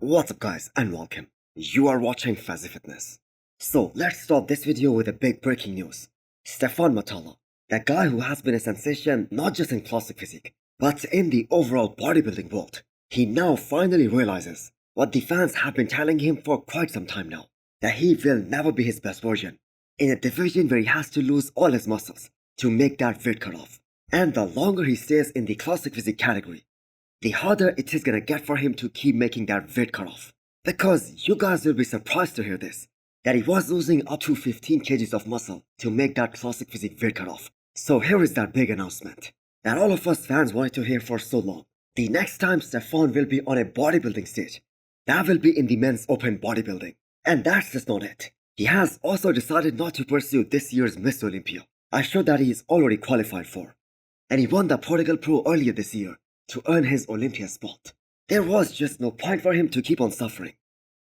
What's up guys and welcome. You are watching Fazzy Fitness. So let's start this video with a big breaking news. Stefan Matala, the guy who has been a sensation not just in classic physique, but in the overall bodybuilding world. He now finally realizes what the fans have been telling him for quite some time now, that he will never be his best version, in a division where he has to lose all his muscles to make that weight cut off. And the longer he stays in the classic physique category, the harder it is gonna get for him to keep making that weight cut off. Because you guys will be surprised to hear this, that he was losing up to 15 kgs of muscle to make that classic physique weight cut off. So here is that big announcement that all of us fans wanted to hear for so long. The next time Stefan will be on a bodybuilding stage, that will be in the men's open bodybuilding. And that's just not it. He has also decided not to pursue this year's Miss Olympia, a show that he is already qualified for. And he won the Portugal Pro earlier this year to earn his Olympia spot. There was just no point for him to keep on suffering,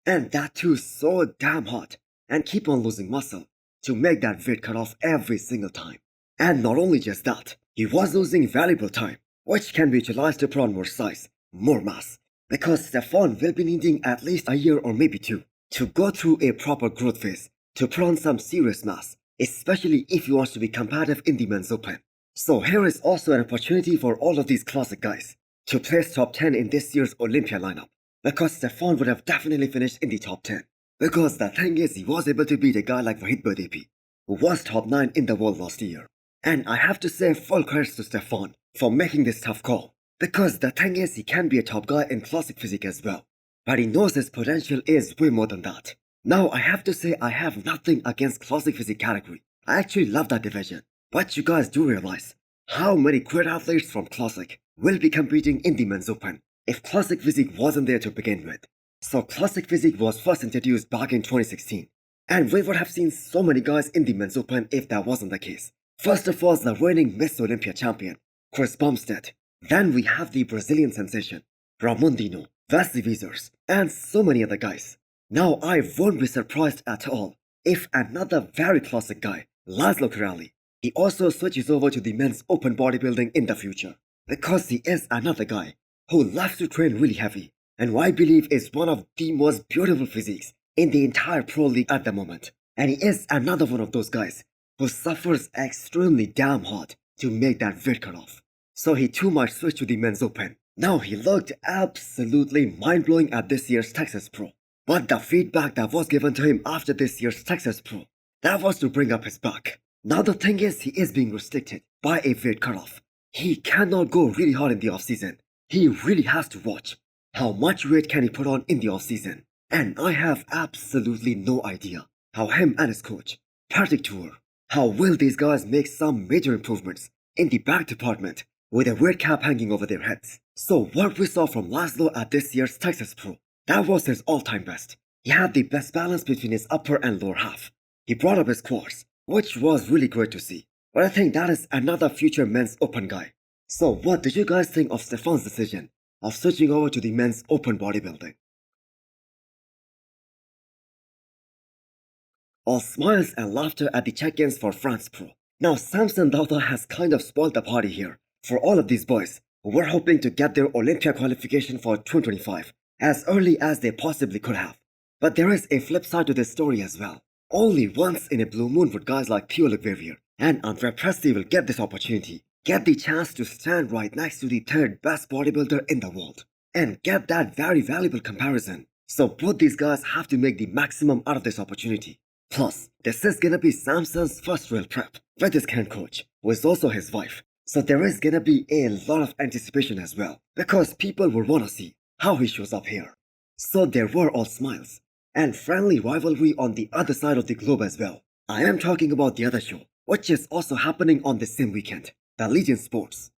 and that too so damn hard, and keep on losing muscle to make that weight cut off every single time. And not only just that, he was losing valuable time, which can be utilized to put on more size, more mass, because Stefan will be needing at least a year or maybe two to go through a proper growth phase to put on some serious mass, especially if he wants to be competitive in the men's open. So here is also an opportunity for all of these classic guys to place top 10 in this year's Olympia lineup, because Stefan would have definitely finished in the top 10. Because the thing is, he was able to beat a guy like Vahid Bardepi, who was top 9 in the world last year. And I have to say full credits to Stefan for making this tough call, because the thing is, he can be a top guy in classic physique as well, but he knows his potential is way more than that. Now I have to say I have nothing against classic physique category. I actually love that division. But you guys do realize how many great athletes from classic will be competing in the men's open if classic physique wasn't there to begin with. So classic physique was first introduced back in 2016, and we would have seen so many guys in the men's open if that wasn't the case. First of all, the reigning Miss Olympia champion, Chris Bumstead. Then we have the Brazilian sensation, Ramondino, Wesley Vissers, and so many other guys. Now I won't be surprised at all if another very classic guy, Laszlo Kirali, he also switches over to the men's open bodybuilding in the future, because he is another guy who loves to train really heavy, and who I believe is one of the most beautiful physiques in the entire pro league at the moment. And he is another one of those guys who suffers extremely damn hard to make that weight cut off. So he too might switch to the men's open. Now he looked absolutely mind-blowing at this year's Texas Pro, but the feedback that was given to him after this year's Texas Pro, that was to bring up his back. Now the thing is, he is being restricted by a weight cutoff. He cannot go really hard in the off-season. He really has to watch how much weight can he put on in the off-season. And I have absolutely no idea how him and his coach, Patrick Tuor, how will these guys make some major improvements in the back department with a weight cap hanging over their heads. So what we saw from Laszlo at this year's Texas Pro, that was his all-time best. He had the best balance between his upper and lower half. He brought up his quads, which was really great to see. But I think that is another future men's open guy. So what did you guys think of Stefan's decision of switching over to the men's open bodybuilding? All smiles and laughter at the check-ins for France Pro. Now Samson Dauda has kind of spoiled the party here for all of these boys who were hoping to get their Olympia qualification for 2025 as early as they possibly could have. But there is a flip side to this story as well. Only once in a blue moon would guys like Pio Vervier and Andre Presti will get this opportunity, get the chance to stand right next to the third best bodybuilder in the world, and get that very valuable comparison. So both these guys have to make the maximum out of this opportunity. Plus, this is gonna be Samson's first real prep with his current coach, who is also his wife. So there is gonna be a lot of anticipation as well, because people will wanna see how he shows up here. So there were all smiles and friendly rivalry on the other side of the globe as well. I am talking about the other show, which is also happening on the same weekend, the Legion Sports,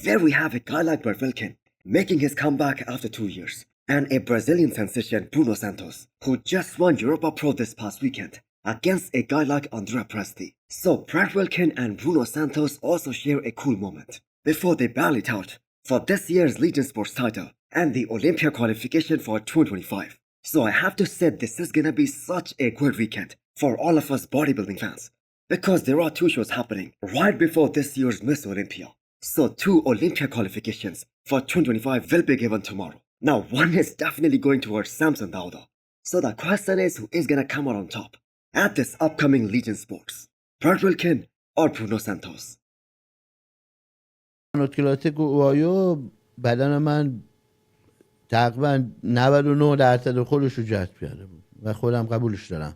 where we have a guy like Bert Wilkin making his comeback after 2 years, and a Brazilian sensation, Bruno Santos, who just won Europa Pro this past weekend against a guy like Andrea Presti. So Brett Wilkin and Bruno Santos also share a cool moment before they battle it out for this year's Legion Sports title and the Olympia qualification for 2025. So I have to say this is gonna be such a great weekend for all of us bodybuilding fans, because there are 2 shows happening right before this year's Miss Olympia. So 2 Olympia qualifications for 2025 will be given tomorrow. Now, one is definitely going towards Samson Dauda. So the question is, who is gonna come out on top at this upcoming Legion Sports? Bert Wilkin or Bruno Santos? نوتکلات گوایو بدن من تقریبا 99% خودش رو جذب کرده بود و خودم قبولش دارم.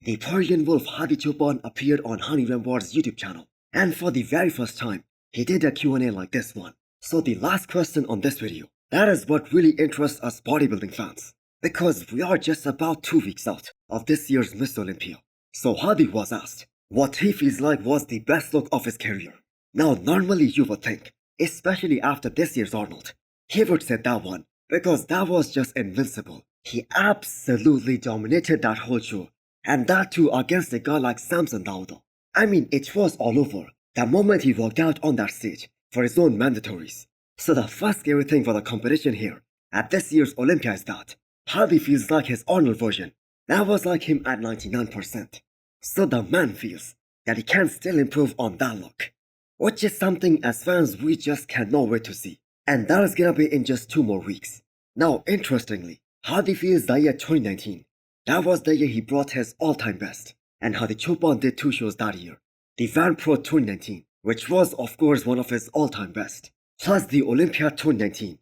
The Persian Wolf Hadi Choopan appeared on Honey Rambar's YouTube channel, and for the very first time, he did a Q&A like this one. So the last question on this video, that is what really interests us bodybuilding fans, because we are just about 2 weeks out of this year's Miss Olympia. So Hadi was asked what he feels like was the best look of his career. Now normally you would think, especially after this year's Arnold, he would say that one, because that was just invincible. He absolutely dominated that whole show. And that too against a guy like Samson Dauda. I mean, it was all over the moment he walked out on that stage for his own mandatories. So the first scary thing for the competition here at this year's Olympia is that Hadi feels like his Arnold version. That was like him at 99%. So the man feels that he can still improve on that look, which is something as fans we just cannot wait to see. And that is gonna be in just 2 more weeks. Now, interestingly, Hadi feels the year 2019. That was the year he brought his all-time best, and Hadi Choopan did 2 shows that year. The Van Pro 2019, which was of course one of his all-time best, plus the Olympia 2019,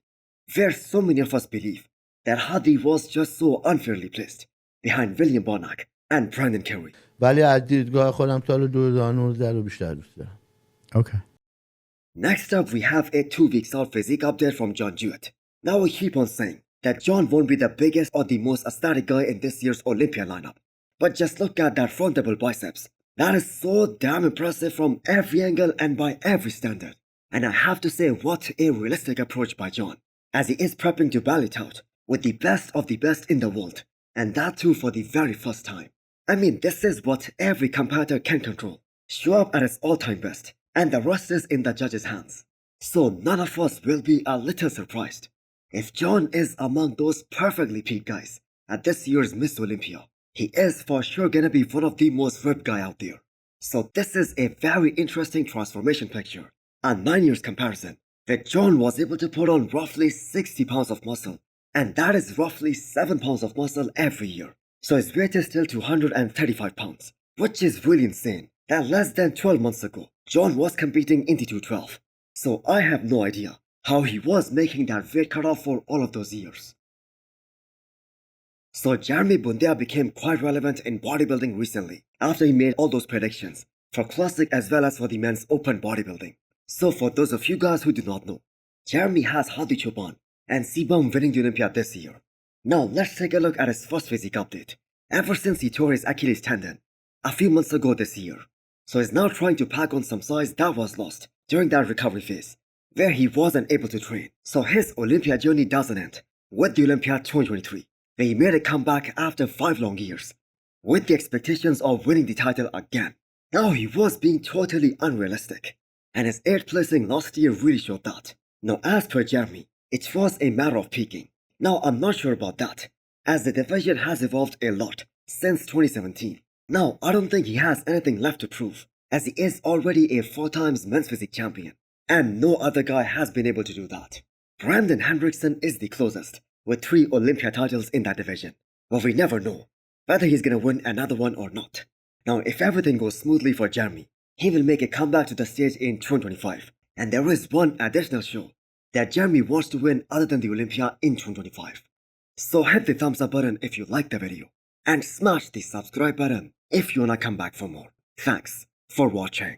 where so many of us believe that Hadi was just so unfairly placed behind William Bonac and Brandon Kerry. ولی از دیدگاه خودم سال 2019 رو بیشتر دوست دارم. Okay. Next up, we have a 2 weeks out physique update from John Jewett. Now we keep on saying that John won't be the biggest or the most aesthetic guy in this year's Olympia lineup. But just look at that front double biceps. That is so damn impressive from every angle and by every standard. And I have to say, what a realistic approach by John, as he is prepping to battle it out with the best of the best in the world, and that too for the very first time. I mean, this is what every competitor can control. Show up at his all-time best, and the rest is in the judges' hands. So none of us will be a little surprised if John is among those perfectly peaked guys at this year's Miss Olympia. He is for sure gonna be one of the most ripped guy out there. So this is a very interesting transformation picture. A 9 years comparison, where John was able to put on roughly 60 pounds of muscle, and that is roughly 7 pounds of muscle every year. So his weight is still 235 pounds, which is really insane. That less than 12 months ago, John was competing in the 212. So I have no idea how he was making that weight cutoff for all of those years. So Jeremy Bundia became quite relevant in bodybuilding recently after he made all those predictions for classic as well as for the men's open bodybuilding. So for those of you guys who do not know, Jeremy has Hadi Choopan and Sibam winning the Olympia this year. Now let's take a look at his first physique update. Ever since he tore his Achilles tendon a few months ago this year, so he's now trying to pack on some size that was lost during that recovery phase, where he wasn't able to train. So his Olympia journey doesn't end with the Olympia 2023, where he made a comeback after 5 long years, with the expectations of winning the title again. Now he was being totally unrealistic, and his 8th placing last year really showed that. Now as per Jeremy, it was a matter of peaking. Now I'm not sure about that, as the division has evolved a lot since 2017. Now I don't think he has anything left to prove, as he is already a 4 times men's physique champion, and no other guy has been able to do that. Brandon Hendrickson is the closest, with 3 Olympia titles in that division, but we never know whether he's gonna win another one or not. Now if everything goes smoothly for Jeremy, he will make a comeback to the stage in 2025, and there is one additional show that Jeremy wants to win other than the Olympia in 2025. So hit the thumbs up button if you liked the video, and smash the subscribe button if you wanna come back for more. Thanks for watching.